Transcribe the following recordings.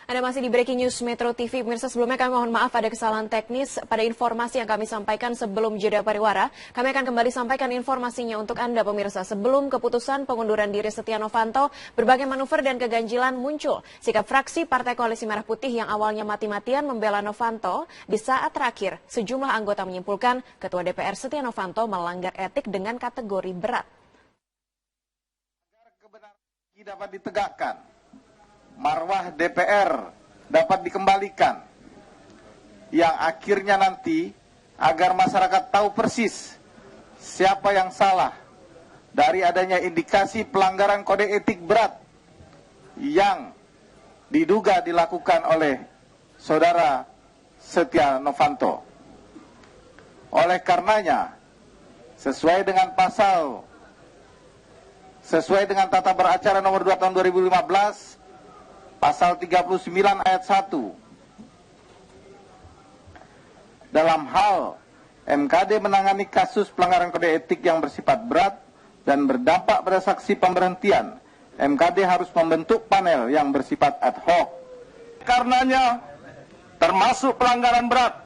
Anda masih di Breaking News Metro TV. Pemirsa, sebelumnya kami mohon maaf ada kesalahan teknis pada informasi yang kami sampaikan sebelum jeda pariwara. Kami akan kembali sampaikan informasinya untuk Anda, pemirsa. Sebelum keputusan pengunduran diri Setia Novanto, berbagai manuver dan keganjilan muncul. Sikap fraksi Partai Koalisi Merah Putih yang awalnya mati-matian membela Novanto, di saat terakhir sejumlah anggota menyimpulkan Ketua DPR Setia Novanto melanggar etik dengan kategori berat. Agar kebenaran dapat ditegakkan, marwah DPR dapat dikembalikan, yang akhirnya nanti agar masyarakat tahu persis siapa yang salah dari adanya indikasi pelanggaran kode etik berat yang diduga dilakukan oleh saudara Setia Novanto. Oleh karenanya, sesuai dengan tata beracara nomor 2 tahun 2015, pasal 39 ayat 1. Dalam hal MKD menangani kasus pelanggaran kode etik yang bersifat berat dan berdampak pada saksi pemberhentian, MKD harus membentuk panel yang bersifat ad hoc. Karenanya, termasuk pelanggaran berat,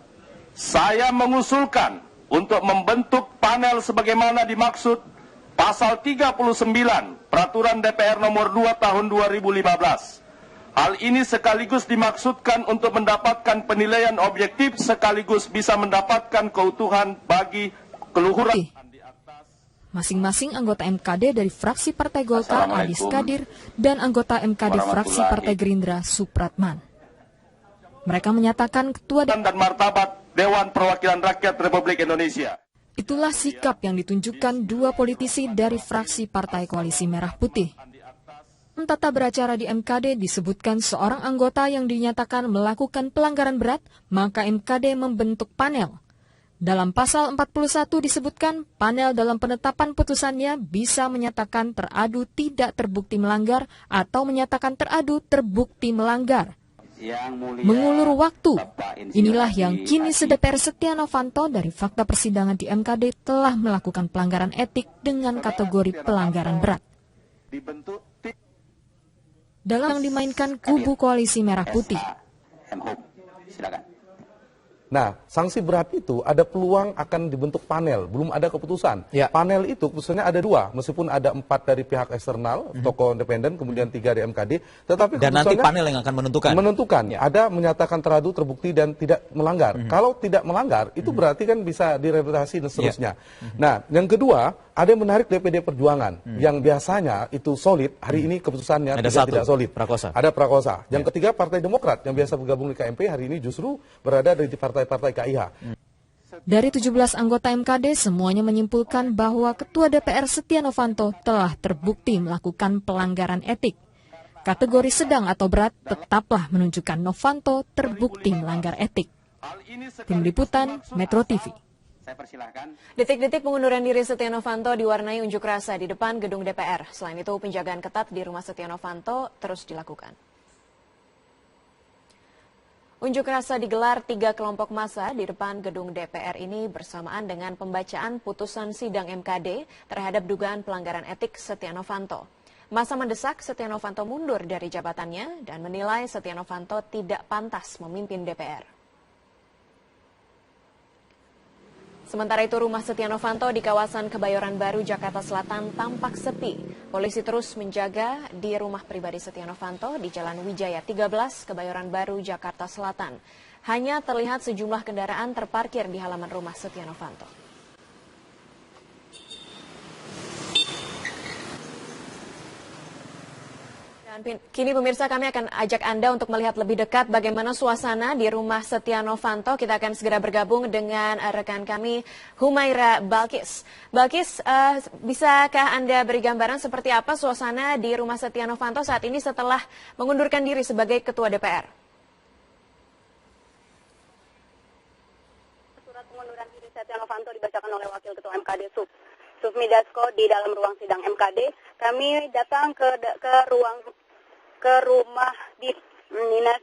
saya mengusulkan untuk membentuk panel sebagaimana dimaksud pasal 39 Peraturan DPR nomor 2 tahun 2015. Hal ini sekaligus dimaksudkan untuk mendapatkan penilaian objektif sekaligus bisa mendapatkan keutuhan bagi keluhuran. Masing-masing anggota MKD dari fraksi Partai Golkar, Adis Kadir, dan anggota MKD fraksi Partai Gerindra, Supratman. Mereka menyatakan ketua dan martabat Dewan Perwakilan Rakyat Republik Indonesia. Itulah sikap yang ditunjukkan dua politisi dari fraksi Partai Koalisi Merah Putih. Tata beracara di MKD disebutkan seorang anggota yang dinyatakan melakukan pelanggaran berat, maka MKD membentuk panel. Dalam pasal 41 disebutkan panel dalam penetapan putusannya bisa menyatakan teradu tidak terbukti melanggar atau menyatakan teradu terbukti melanggar. Mengulur waktu, inilah yang kini DPR Setia Novanto dari fakta persidangan di MKD telah melakukan pelanggaran etik dengan kategori pelanggaran berat. Dalam yang dimainkan kubu Koalisi Merah Putih. Nah, sanksi berat itu ada peluang akan dibentuk panel, belum ada keputusan. Ya. Panel itu keputusannya ada dua, meskipun ada 4 dari pihak eksternal, tokoh independen, kemudian 3 dari MKD. Tetapi dan nanti panel yang akan menentukan. Menentukan, ya. Ada menyatakan teradu, terbukti, dan tidak melanggar. Kalau tidak melanggar, itu berarti kan bisa direhabilitasi dan seterusnya. Nah, yang kedua, ada yang menarik DPD Perjuangan, yang biasanya itu solid, hari ini keputusannya tidak solid. Prakosa. Ada Prakosa. Yang ketiga, Partai Demokrat, yang biasa bergabung di KMP, hari ini justru berada di partai KIH. Dari 17 anggota MKD, semuanya menyimpulkan bahwa Ketua DPR Setia Novanto telah terbukti melakukan pelanggaran etik. Kategori sedang atau berat tetaplah menunjukkan Novanto terbukti melanggar etik. Tim Liputan, Metro TV. Detik-detik pengunduran diri Setia Novanto diwarnai unjuk rasa di depan gedung DPR. Selain itu, penjagaan ketat di rumah Setia Novanto terus dilakukan. Unjuk rasa digelar 3 kelompok massa di depan gedung DPR ini bersamaan dengan pembacaan putusan sidang MKD terhadap dugaan pelanggaran etik Setia Novanto. Massa mendesak Setia Novanto mundur dari jabatannya dan menilai Setia Novanto tidak pantas memimpin DPR. Sementara itu, rumah Setia Novanto di kawasan Kebayoran Baru, Jakarta Selatan tampak sepi. Polisi terus menjaga di rumah pribadi Setia Novanto di Jalan Wijaya 13, Kebayoran Baru, Jakarta Selatan. Hanya terlihat sejumlah kendaraan terparkir di halaman rumah Setia Novanto. Dan kini pemirsa, kami akan ajak Anda untuk melihat lebih dekat bagaimana suasana di rumah Setia Novanto. Kita akan segera bergabung dengan rekan kami Humaira Balkis. Balkis, bisakah Anda beri gambaran seperti apa suasana di rumah Setia Novanto saat ini setelah mengundurkan diri sebagai Ketua DPR? Surat pengunduran diri Setia Novanto dibacakan oleh Wakil Ketua MKD Sufmi Dasko di dalam ruang sidang MKD. Kami datang ke rumah Dinas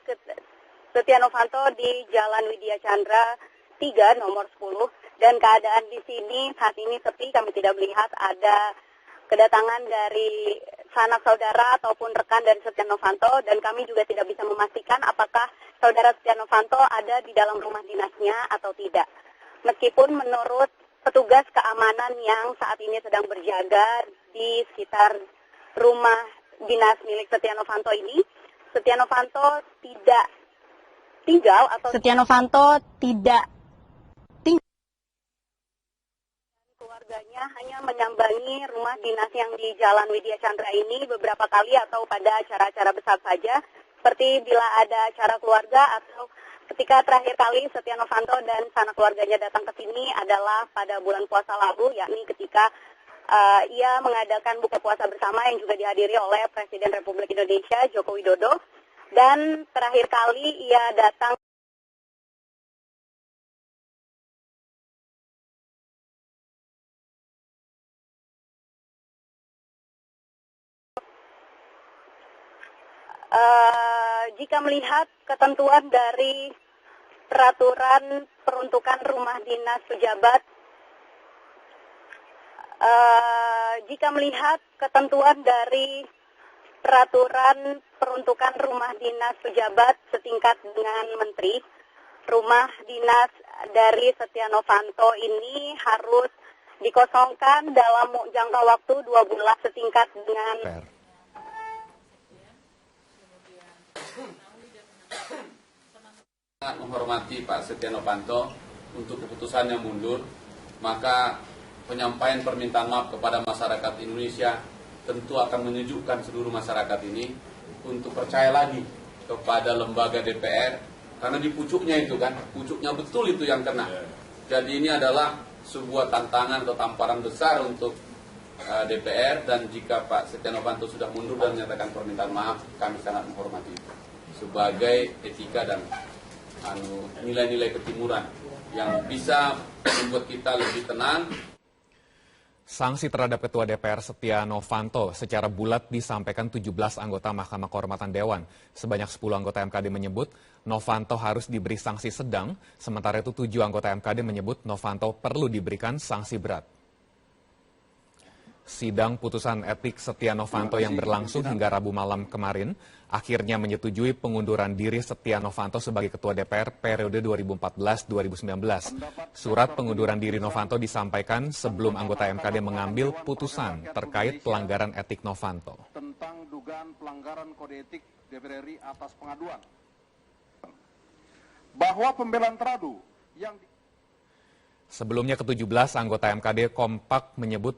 Setia Novanto di Jalan Widya Chandra 3 nomor 10, dan keadaan di sini saat ini sepi. Kami tidak melihat ada kedatangan dari sanak saudara ataupun rekan dari Setia Novanto, dan kami juga tidak bisa memastikan apa Saudara Setia Novanto ada di dalam rumah dinasnya atau tidak. Meskipun menurut petugas keamanan yang saat ini sedang berjaga di sekitar rumah dinas milik Setia Novanto ini, Setia Novanto tidak tinggal atau keluarganya hanya menyambangi rumah dinas yang di Jalan Widya Chandra ini beberapa kali atau pada acara-acara besar saja, seperti bila ada acara keluarga atau ketika terakhir kali Setia Novanto dan sanak keluarganya datang ke sini adalah pada bulan puasa lalu, yakni ketika ia mengadakan buka puasa bersama yang juga dihadiri oleh Presiden Republik Indonesia Joko Widodo, dan terakhir kali ia datang jika melihat ketentuan dari peraturan peruntukan rumah dinas pejabat, setingkat dengan menteri, rumah dinas dari Setia Novanto ini harus dikosongkan dalam jangka waktu 2 bulan setingkat dengan sangat menghormati Pak Setia Novanto untuk keputusan yang mundur, maka penyampaian permintaan maaf kepada masyarakat Indonesia tentu akan menyejukkan seluruh masyarakat ini untuk percaya lagi kepada lembaga DPR, karena di pucuknya itu kan, pucuknya betul itu yang kena. Jadi ini adalah sebuah tantangan atau tamparan besar untuk DPR, dan jika Pak Setia Novanto sudah mundur dan menyatakan permintaan maaf, kami sangat menghormati itu sebagai etika dan nilai-nilai ketimuran yang bisa membuat kita lebih tenang. Sanksi terhadap Ketua DPR Setia Novanto secara bulat disampaikan 17 anggota Mahkamah Kehormatan Dewan. Sebanyak 10 anggota MKD menyebut Novanto harus diberi sanksi sedang, sementara itu 7 anggota MKD menyebut Novanto perlu diberikan sanksi berat. Sidang putusan etik Setia Novanto yang berlangsung hingga Rabu malam kemarin akhirnya menyetujui pengunduran diri Setia Novanto sebagai Ketua DPR periode 2014-2019. Surat pengunduran diri Novanto disampaikan sebelum anggota MKD mengambil putusan terkait pelanggaran etik Novanto. Tentang dugaan pelanggaran kode etik DPR RI atas pengaduan. Bahwa pembelaan teradu yang Sebelumnya ke-17 anggota MKD kompak menyebut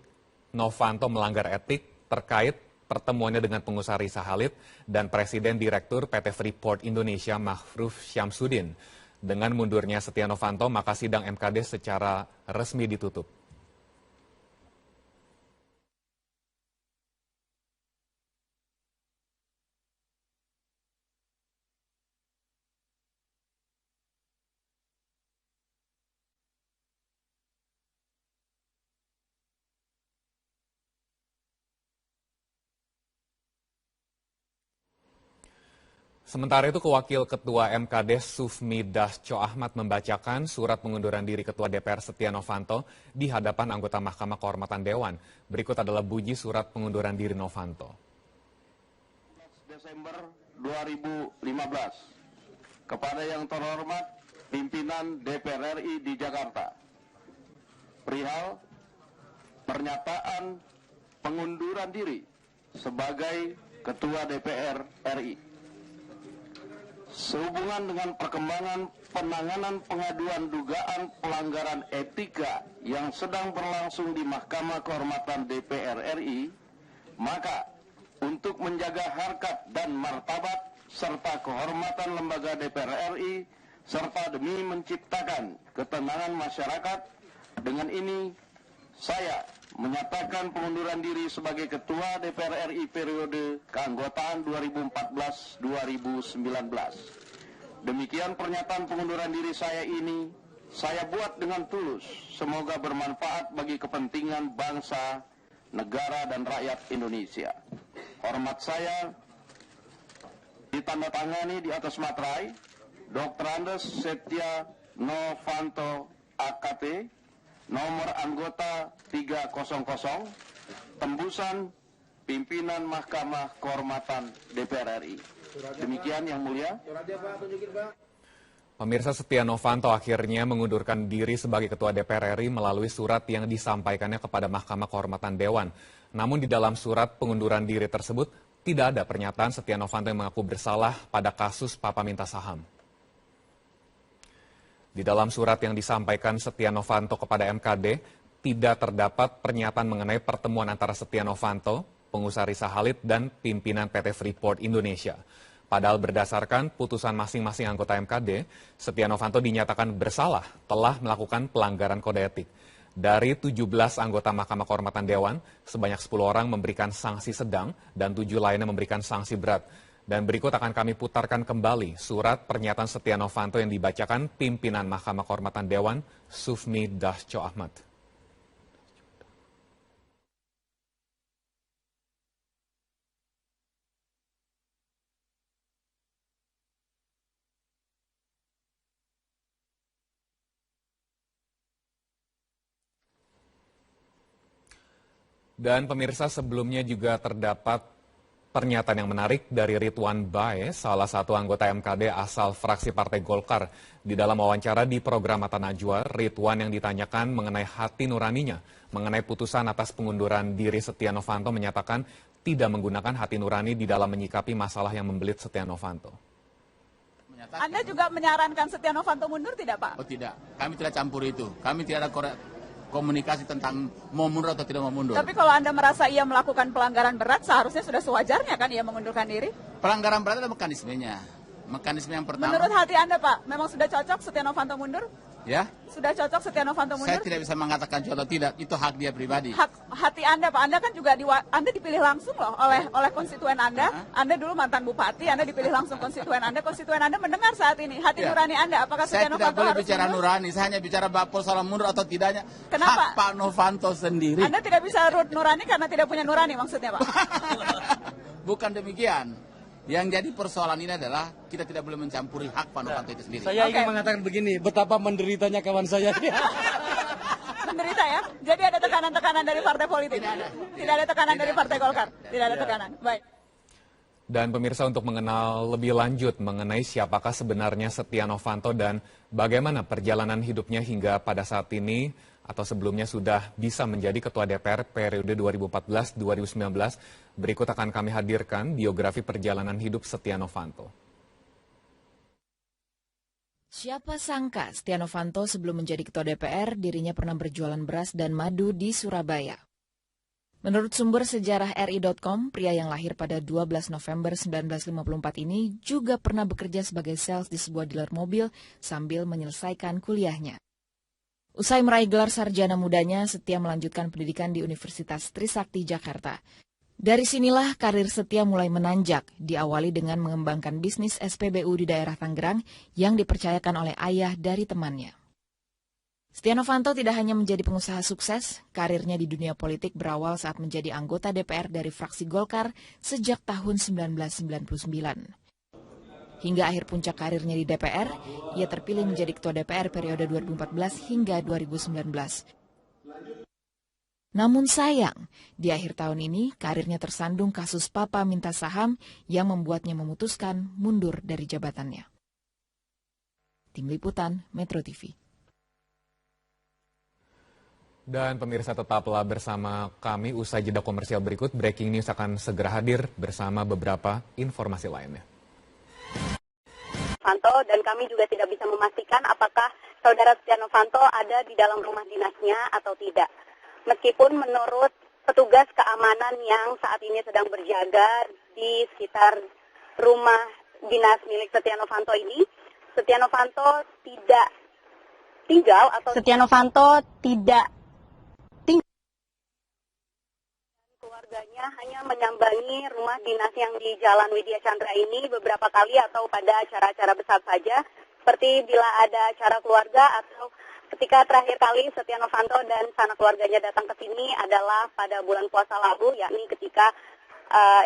Novanto melanggar etik terkait pertemuannya dengan pengusaha Risa Halid dan Presiden Direktur PT Freeport Indonesia Mahfruz Syamsuddin. Dengan mundurnya Setia Novanto, maka sidang MKD secara resmi ditutup. Sementara itu, Wakil Ketua MKD Sufmi Dasco Ahmad membacakan surat pengunduran diri Ketua DPR Setia Novanto di hadapan anggota Mahkamah Kehormatan Dewan. Berikut adalah bunyi surat pengunduran diri Novanto. Desember 2015, kepada yang terhormat pimpinan DPR RI di Jakarta, perihal pernyataan pengunduran diri sebagai Ketua DPR RI. Sehubungan dengan perkembangan penanganan pengaduan dugaan pelanggaran etika yang sedang berlangsung di Mahkamah Kehormatan DPR RI, maka untuk menjaga harkat dan martabat serta kehormatan lembaga DPR RI, serta demi menciptakan ketenangan masyarakat, dengan ini saya menyatakan pengunduran diri sebagai Ketua DPR RI periode keanggotaan 2014-2019. Demikian pernyataan pengunduran diri saya ini, saya buat dengan tulus. Semoga bermanfaat bagi kepentingan bangsa, negara, dan rakyat Indonesia. Hormat saya ditandatangani di atas materai Dr. Andes Setia Novanto AKT, nomor anggota 300, tembusan pimpinan Mahkamah Kehormatan DPR RI. Demikian Yang Mulia. Pemirsa, Setia Novanto akhirnya mengundurkan diri sebagai Ketua DPR RI melalui surat yang disampaikannya kepada Mahkamah Kehormatan Dewan. Namun di dalam surat pengunduran diri tersebut tidak ada pernyataan Setia Novanto yang mengaku bersalah pada kasus Papa Minta Saham. Di dalam surat yang disampaikan Setia Novanto kepada MKD, tidak terdapat pernyataan mengenai pertemuan antara Setia Novanto, pengusaha Risa Halid, dan pimpinan PT Freeport Indonesia. Padahal berdasarkan putusan masing-masing anggota MKD, Setia Novanto dinyatakan bersalah telah melakukan pelanggaran kode etik. Dari 17 anggota Mahkamah Kehormatan Dewan, sebanyak 10 orang memberikan sanksi sedang dan 7 lainnya memberikan sanksi berat. Dan berikut akan kami putarkan kembali surat pernyataan Setia Novanto yang dibacakan pimpinan Mahkamah Kehormatan Dewan, Sufmi Dasko Ahmad. Dan pemirsa, sebelumnya juga terdapat pernyataan yang menarik dari Ridwan Bae, salah satu anggota MKD asal fraksi Partai Golkar. Di dalam wawancara di program Mata Najwa, Ridwan yang ditanyakan mengenai hati nuraninya, mengenai putusan atas pengunduran diri Setia Novanto, menyatakan tidak menggunakan hati nurani di dalam menyikapi masalah yang membelit Setia Novanto. Anda juga menyarankan Setia Novanto mundur tidak, Pak? Oh tidak, kami tidak campur itu. Kami tidak ada komunikasi tentang mau mundur atau tidak mau mundur. Tapi kalau Anda merasa ia melakukan pelanggaran berat, seharusnya sudah sewajarnya kan ia mengundurkan diri? Pelanggaran berat adalah mekanismenya. Mekanisme yang pertama. Menurut hati Anda, Pak, memang sudah cocok Setia Novanto mundur? Ya? Sudah cocok Setia Novanto mundur? Saya tidak bisa mengatakan cocok atau tidak, itu hak dia pribadi. Hati Anda, Pak, Anda kan juga Anda dipilih langsung loh oleh konstituen Anda. Anda dulu mantan bupati, Anda dipilih langsung konstituen Anda mendengar saat ini hati nurani Anda. Apakah Setia Novanto harus mundur? Saya tidak boleh bicara nurani, saya hanya bicara bapol soal mundur atau tidaknya. Kenapa? Hak Pak Novanto sendiri. Anda tidak bisa nurani karena tidak punya nurani maksudnya, Pak? Bukan demikian. Yang jadi persoalan ini adalah kita tidak boleh mencampuri hak Pak Novanto itu sendiri. Saya ingin mengatakan begini, betapa menderitanya kawan saya. Menderita ya? Jadi ada tekanan-tekanan dari partai politik? Tidak ada tekanan dari partai Golkar? Tidak ada tekanan, baik. Dan pemirsa, untuk mengenal lebih lanjut mengenai siapakah sebenarnya Setia Novanto dan bagaimana perjalanan hidupnya hingga pada saat ini atau sebelumnya sudah bisa menjadi Ketua DPR periode 2014-2019, berikut akan kami hadirkan biografi perjalanan hidup Setia Novanto. Siapa sangka Setia Novanto sebelum menjadi Ketua DPR, dirinya pernah berjualan beras dan madu di Surabaya. Menurut sumber sejarah RI.com, pria yang lahir pada 12 November 1954 ini juga pernah bekerja sebagai sales di sebuah dealer mobil sambil menyelesaikan kuliahnya. Usai meraih gelar sarjana mudanya, Setia melanjutkan pendidikan di Universitas Trisakti Jakarta. Dari sinilah karir Setia mulai menanjak, diawali dengan mengembangkan bisnis SPBU di daerah Tangerang yang dipercayakan oleh ayah dari temannya. Setia Novanto tidak hanya menjadi pengusaha sukses, karirnya di dunia politik berawal saat menjadi anggota DPR dari fraksi Golkar sejak tahun 1999. Hingga akhir puncak karirnya di DPR, ia terpilih menjadi Ketua DPR periode 2014 hingga 2019. Namun sayang, di akhir tahun ini karirnya tersandung kasus Papa Minta Saham yang membuatnya memutuskan mundur dari jabatannya. Tim Liputan, Metro TV. Dan pemirsa, tetaplah bersama kami. Usai jeda komersial berikut, Breaking News akan segera hadir bersama beberapa informasi lainnya. Novanto, dan kami juga tidak bisa memastikan apakah saudara Setia Novanto ada di dalam rumah dinasnya atau tidak. Meskipun menurut petugas keamanan yang saat ini sedang berjaga di sekitar rumah dinas milik Setia Novanto ini, Setia Novanto tidak tinggal atau keluarganya hanya menyambangi rumah dinas yang di Jalan Widya Chandra ini beberapa kali atau pada acara-acara besar saja, seperti bila ada acara keluarga atau ketika terakhir kali Setia Novanto dan sanak keluarganya datang ke sini adalah pada bulan puasa lalu, yakni ketika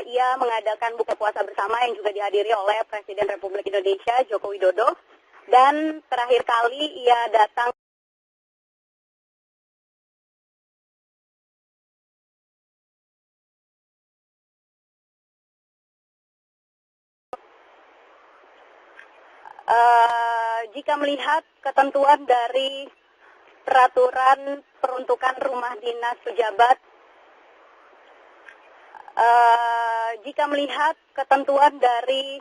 ia mengadakan buka puasa bersama yang juga dihadiri oleh Presiden Republik Indonesia Joko Widodo, dan terakhir kali ia datang Jika melihat ketentuan dari peraturan peruntukan rumah dinas pejabat, jika melihat ketentuan dari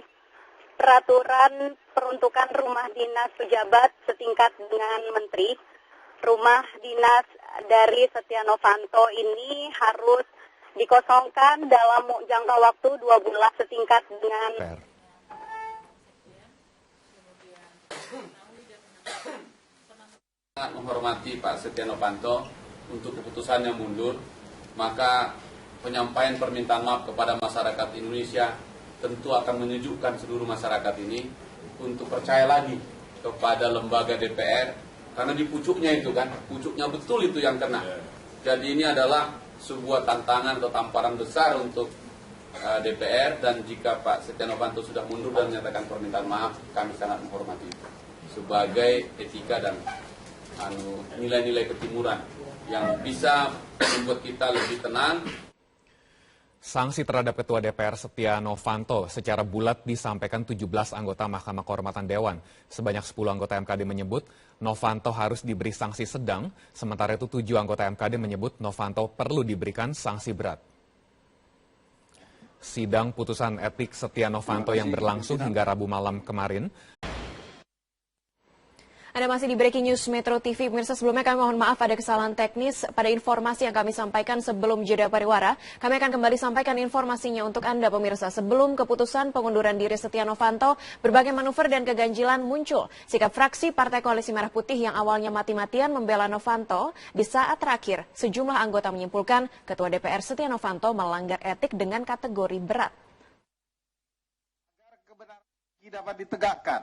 peraturan peruntukan rumah dinas pejabat setingkat dengan menteri, rumah dinas dari Setia Novanto ini harus dikosongkan dalam jangka waktu 2 bulan setingkat dengan sangat menghormati Pak Setia Novanto untuk keputusan yang mundur, maka penyampaian permintaan maaf kepada masyarakat Indonesia tentu akan menyejukkan seluruh masyarakat ini untuk percaya lagi kepada lembaga DPR, karena di pucuknya itu kan, pucuknya betul itu yang kena. Jadi ini adalah sebuah tantangan atau tamparan besar untuk DPR, dan jika Pak Setia Novanto sudah mundur dan menyatakan permintaan maaf, kami sangat menghormati itu sebagai etika dan nilai-nilai ketimuran yang bisa membuat kita lebih tenang. Sanksi terhadap Ketua DPR Setia Novanto secara bulat disampaikan 17 anggota Mahkamah Kehormatan Dewan. Sebanyak 10 anggota MKD menyebut Novanto harus diberi sanksi sedang, sementara itu 7 anggota MKD menyebut Novanto perlu diberikan sanksi berat. Sidang putusan etik Setia Novanto yang berlangsung hingga Rabu malam kemarin. Anda masih di Breaking News Metro TV. Pemirsa, sebelumnya kami mohon maaf ada kesalahan teknis pada informasi yang kami sampaikan sebelum jeda pariwara. Kami akan kembali sampaikan informasinya untuk Anda pemirsa. Sebelum keputusan pengunduran diri Setia Novanto, berbagai manuver dan keganjilan muncul. Sikap fraksi Partai Koalisi Merah Putih yang awalnya mati-matian membela Novanto, di saat terakhir sejumlah anggota menyimpulkan Ketua DPR Setia Novanto melanggar etik dengan kategori berat. Agar kebenaran dapat ditegakkan,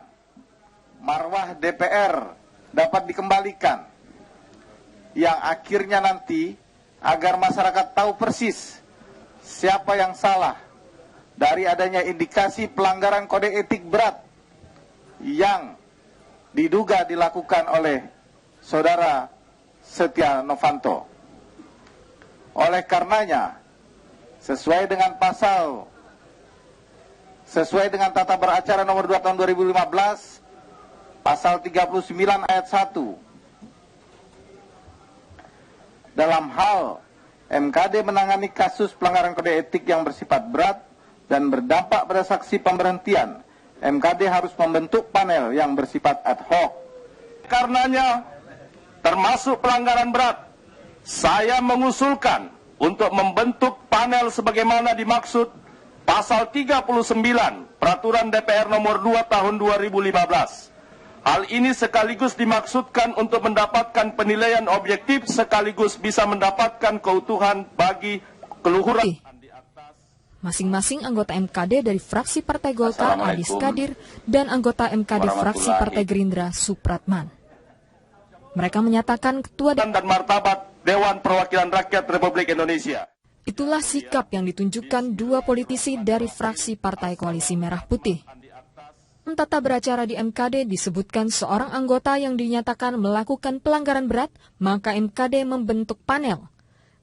marwah DPR dapat dikembalikan, yang akhirnya nanti agar masyarakat tahu persis siapa yang salah dari adanya indikasi pelanggaran kode etik berat yang diduga dilakukan oleh saudara Setia Novanto. Oleh karenanya, sesuai dengan tata beracara nomor 2 tahun 2015, Pasal 39 ayat 1. Dalam hal MKD menangani kasus pelanggaran kode etik yang bersifat berat dan berdampak pada saksi pemberhentian, MKD harus membentuk panel yang bersifat ad hoc. Karenanya, termasuk pelanggaran berat, saya mengusulkan untuk membentuk panel sebagaimana dimaksud Pasal 39 Peraturan DPR nomor 2 tahun 2015. Hal ini sekaligus dimaksudkan untuk mendapatkan penilaian objektif sekaligus bisa mendapatkan keutuhan bagi keluhuran. Masing-masing anggota MKD dari fraksi Partai Golkar, Adis Kadir, dan anggota MKD fraksi Partai Gerindra, Supratman. Mereka menyatakan Ketua dan martabat Dewan Perwakilan Rakyat Republik Indonesia. Itulah sikap yang ditunjukkan 2 politisi dari fraksi Partai Koalisi Merah Putih. Tata beracara di MKD disebutkan seorang anggota yang dinyatakan melakukan pelanggaran berat, maka MKD membentuk panel.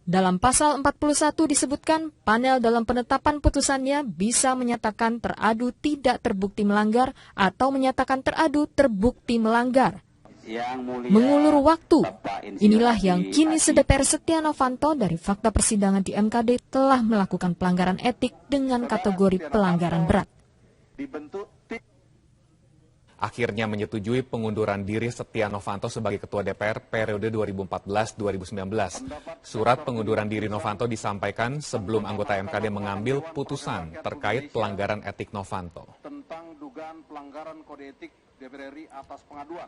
Dalam pasal 41 disebutkan panel dalam penetapan putusannya bisa menyatakan teradu tidak terbukti melanggar atau menyatakan teradu terbukti melanggar. Mengulur waktu, inilah yang kini DPR Setia Novanto dari fakta persidangan di MKD telah melakukan pelanggaran etik dengan kategori pelanggaran berat. Akhirnya menyetujui pengunduran diri Setia Novanto sebagai Ketua DPR periode 2014-2019. Surat pengunduran diri Novanto disampaikan sebelum anggota MKD mengambil putusan terkait pelanggaran etik Novanto. Tentang dugaan pelanggaran kode etik DPR RI atas pengaduan.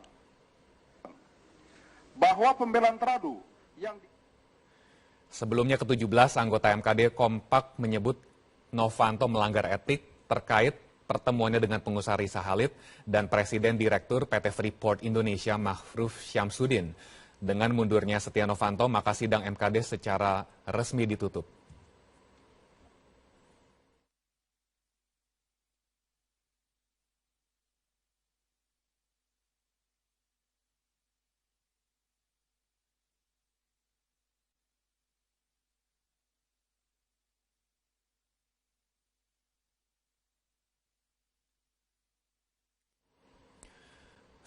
Bahwa pembelaan teradu yang... Sebelumnya ke-17 anggota MKD kompak menyebut Novanto melanggar etik terkait pertemuannya dengan pengusaha Risa Halid dan Presiden Direktur PT Freeport Indonesia Mahfruf Syamsuddin. Dengan mundurnya Setia Novanto, maka sidang MKD secara resmi ditutup.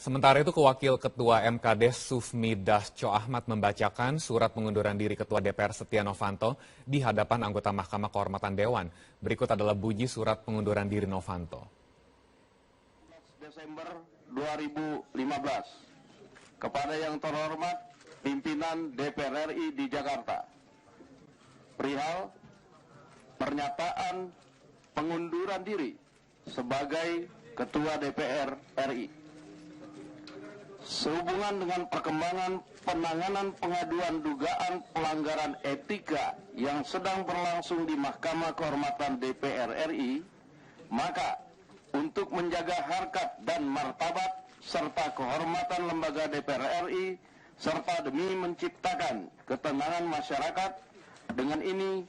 Sementara itu, Wakil Ketua MKD Sufmi Dasco Ahmad membacakan surat pengunduran diri Ketua DPR Setia Novanto di hadapan anggota Mahkamah Kehormatan Dewan. Berikut adalah bunyi surat pengunduran diri Novanto. Desember 2015, kepada yang terhormat pimpinan DPR RI di Jakarta, perihal pernyataan pengunduran diri sebagai Ketua DPR RI. Sehubungan dengan perkembangan penanganan pengaduan dugaan pelanggaran etika yang sedang berlangsung di Mahkamah Kehormatan DPR RI, maka untuk menjaga harkat dan martabat serta kehormatan lembaga DPR RI, serta demi menciptakan ketenangan masyarakat, dengan ini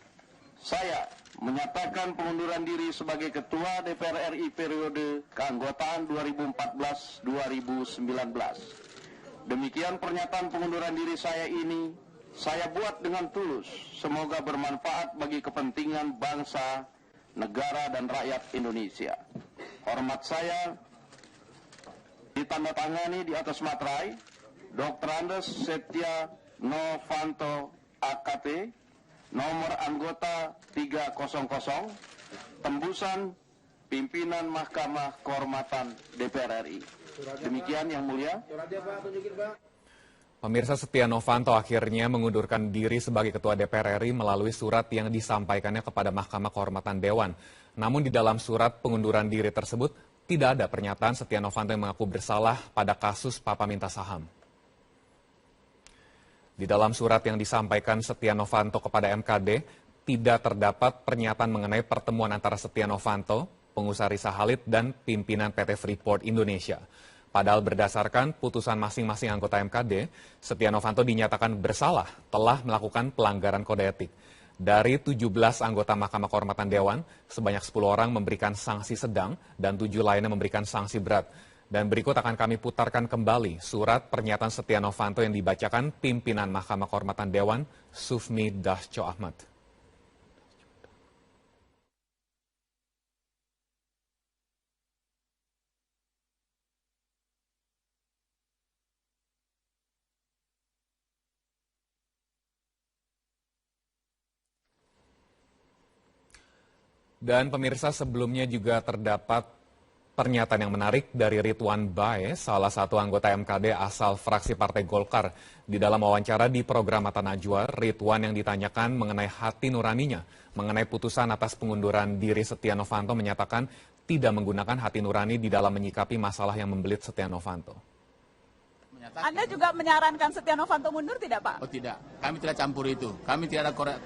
saya menyatakan pengunduran diri sebagai Ketua DPR RI periode keanggotaan 2014-2019. Demikian pernyataan pengunduran diri saya ini, saya buat dengan tulus. Semoga bermanfaat bagi kepentingan bangsa, negara, dan rakyat Indonesia. Hormat saya ditandatangani di atas materai Dr. Andes Setia Novanto AKT, nomor anggota 300, tembusan pimpinan Mahkamah Kehormatan DPR RI. Demikian yang mulia. Pemirsa, Setia Novanto akhirnya mengundurkan diri sebagai Ketua DPR RI melalui surat yang disampaikannya kepada Mahkamah Kehormatan Dewan. Namun di dalam surat pengunduran diri tersebut tidak ada pernyataan Setia Novanto yang mengaku bersalah pada kasus Papa Minta Saham. Di dalam surat yang disampaikan Setia Novanto kepada MKD, tidak terdapat pernyataan mengenai pertemuan antara Setia Novanto, pengusaha Risa Halid, dan pimpinan PT Freeport Indonesia. Padahal berdasarkan putusan masing-masing anggota MKD, Setia Novanto dinyatakan bersalah telah melakukan pelanggaran kode etik. Dari 17 anggota Mahkamah Kehormatan Dewan, sebanyak 10 orang memberikan sanksi sedang dan 7 lainnya memberikan sanksi berat. Dan berikut akan kami putarkan kembali surat pernyataan Setia Novanto yang dibacakan pimpinan Mahkamah Kehormatan Dewan, Sufmi Dasco Ahmad. Dan pemirsa, sebelumnya juga terdapat pernyataan yang menarik dari Ridwan Bae, salah satu anggota MKD asal fraksi Partai Golkar. Di dalam wawancara di program Mata Najwa, Ridwan yang ditanyakan mengenai hati nuraninya, mengenai putusan atas pengunduran diri Setia Novanto, menyatakan tidak menggunakan hati nurani di dalam menyikapi masalah yang membelit Setia Novanto. Anda juga menyarankan Setia Novanto mundur tidak, Pak? Oh tidak, kami tidak campur itu. Kami tidak ada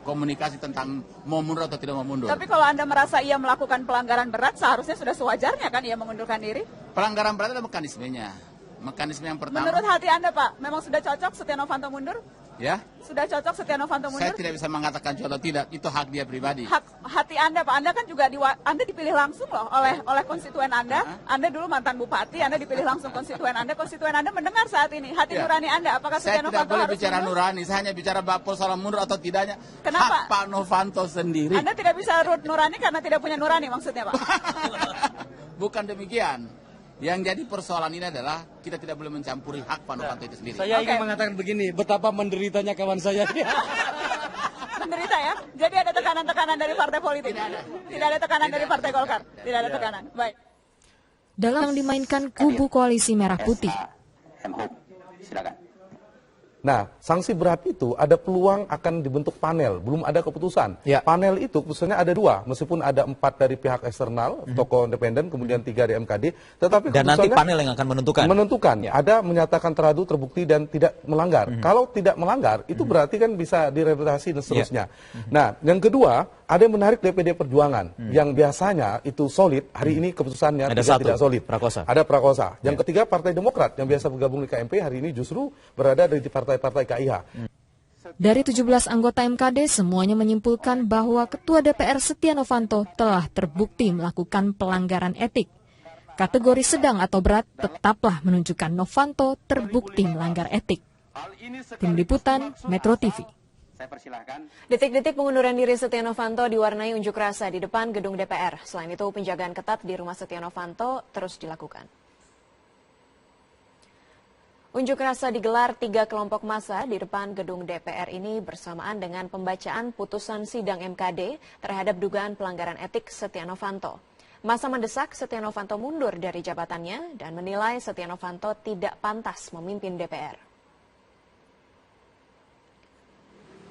komunikasi tentang mau mundur atau tidak mau mundur. Tapi kalau Anda merasa ia melakukan pelanggaran berat, seharusnya sudah sewajarnya kan ia mengundurkan diri? Pelanggaran berat ada mekanismenya. Mekanisme yang pertama. Menurut hati Anda, Pak, memang sudah cocok Setia Novanto mundur? Ya? Sudah cocok Setia Novanto mundur? Saya tidak bisa mengatakan atau tidak, itu hak dia pribadi. Hati Anda, Pak, Anda kan juga Anda dipilih langsung loh oleh konstituen Anda. Anda dulu mantan bupati, Anda dipilih langsung konstituen Anda mendengar saat ini hati nurani Anda. Apakah Setia Novanto harus mundur? Saya tidak boleh bicara nurani, saya hanya bicara Bapol soal mundur atau tidaknya. Kenapa? Hak Pak Novanto sendiri. Anda tidak bisa nurani karena tidak punya nurani maksudnya, Pak? Bukan demikian. Yang jadi persoalan ini adalah kita tidak boleh mencampuri hak Pak Novanto itu sendiri. Saya ingin mengatakan begini, betapa menderitanya kawan saya. Menderita ya? Jadi ada tekanan-tekanan dari partai politik? Tidak ada tekanan dari Partai Golkar? Tidak ada tekanan, baik. Dalam dimainkan kubu koalisi Merah Putih. Silakan. Nah, sanksi berat itu ada peluang akan dibentuk panel, belum ada keputusan. Ya. Panel itu keputusannya ada 2, meskipun ada 4 dari pihak eksternal, tokoh independen, kemudian 3 di MKD, tetapi dan nanti panel yang akan menentukan. Menentukan, ya. Ada menyatakan teradu, terbukti, dan tidak melanggar. Kalau tidak melanggar, itu berarti kan bisa direhabilitasi dan seterusnya. Nah, yang kedua, ada yang menarik DPD Perjuangan, yang biasanya itu solid, hari ini keputusannya tidak solid. Prakosa. Ada Prakosa. Yang ketiga, Partai Demokrat, yang biasa bergabung di KMP, hari ini justru berada di partai KIH. Dari 17 anggota MKD, semuanya menyimpulkan bahwa Ketua DPR Setia Novanto telah terbukti melakukan pelanggaran etik. Kategori sedang atau berat tetaplah menunjukkan Novanto terbukti melanggar etik. Tim Liputan, Metro TV. Detik-detik pengunduran diri Setia Novanto diwarnai unjuk rasa di depan gedung DPR. Selain itu, penjagaan ketat di rumah Setia Novanto terus dilakukan. Unjuk rasa digelar 3 kelompok massa di depan gedung DPR ini bersamaan dengan pembacaan putusan sidang MKD terhadap dugaan pelanggaran etik Setia Novanto. Massa mendesak Setia Novanto mundur dari jabatannya dan menilai Setia Novanto tidak pantas memimpin DPR.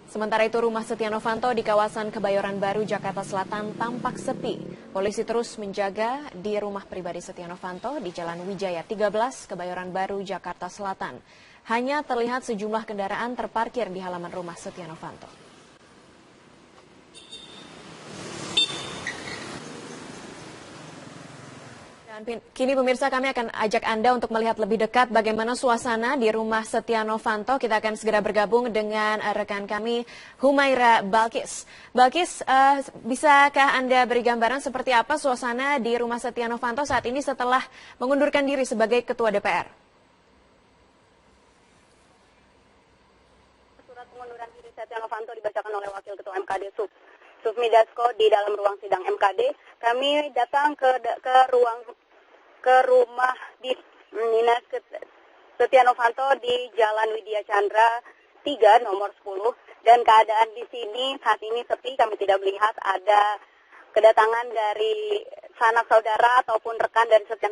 Sementara itu, rumah Setia Novanto di kawasan Kebayoran Baru, Jakarta Selatan tampak sepi. Polisi terus menjaga di rumah pribadi Setia Novanto di Jalan Wijaya 13, Kebayoran Baru, Jakarta Selatan. Hanya terlihat sejumlah kendaraan terparkir di halaman rumah Setia Novanto. Dan kini pemirsa, kami akan ajak Anda untuk melihat lebih dekat bagaimana suasana di rumah Setia Novanto. Kita akan segera bergabung dengan rekan kami Humaira Balkis. Balkis, bisakah Anda beri gambaran seperti apa suasana di rumah Setia Novanto saat ini setelah mengundurkan diri sebagai Ketua DPR? Surat pengunduran diri Setia Novanto dibacakan oleh Wakil Ketua MKD Sufmi Dasko di dalam ruang sidang MKD. Kami datang ke rumah Dinas Setia Novanto di Jalan Widya Chandra 3 nomor 10, dan keadaan di sini saat ini sepi. Kami tidak melihat ada kedatangan dari sanak saudara ataupun rekan dari Setia Novanto